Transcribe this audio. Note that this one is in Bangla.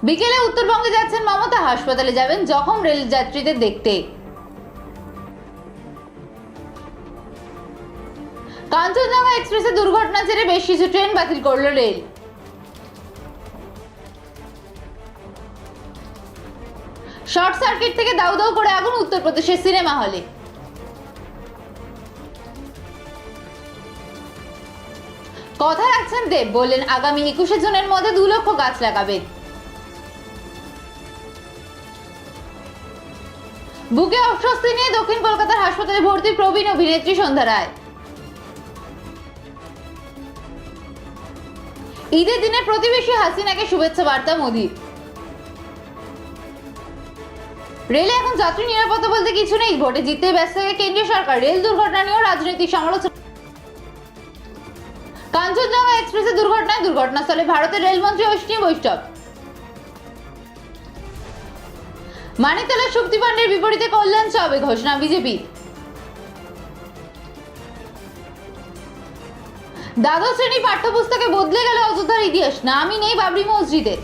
বিকেলে উত্তরবঙ্গে যাচ্ছেন মমতা, হাসপাতালে যাবেন জখম রেল যাত্রীদের দেখতে। কাঞ্চনজঙ্ঘা এক্সপ্রেসে দুর্ঘটনা জেরে বেশ কিছু ট্রেন বাতিল করল রেল। শর্ট সার্কিট থেকে দাউ দাউ করে আগুন উত্তরপ্রদেশের সিনেমা হলে। কথা রাখছেন দেব, বললেন আগামী 21শে জুনের মধ্যে 2 লক্ষ গাছ লাগাবেন। বুকে অস্বস্তি নিয়ে দক্ষিণ কলকাতার হাসপাতালে ভর্তি প্রবীণ অভিনেত্রী সন্ধ্যা রায়। ঈদের দিনে প্রতিবেশী হাসিনাকে শুভেচ্ছা বার্তা মোদির। রেলে এখন যাত্রী নিরাপত্তা বলতে কিছু নেই, ভোটে জিততে ব্যস্ত থাকে কেন্দ্রীয় সরকার। রেল দুর্ঘটনা নিয়েও রাজনৈতিক সমালোচনা। কাঞ্চনজঙ্ঘা এক্সপ্রেসের দুর্ঘটনাস্থলে ভারতের রেলমন্ত্রী অশ্বিনী বৈষ্ণব। মানিকতলার শক্তি পাণ্ডের বিপরীতে কল্যাণ চৌবে ঘোষণা বিজেপি। দ্বাদশ শ্রেণী পাঠ্যপুস্তকে বদলে গেল অযোধ্যার ইতিহাস, নামই নেই বাবরি মসজিদে।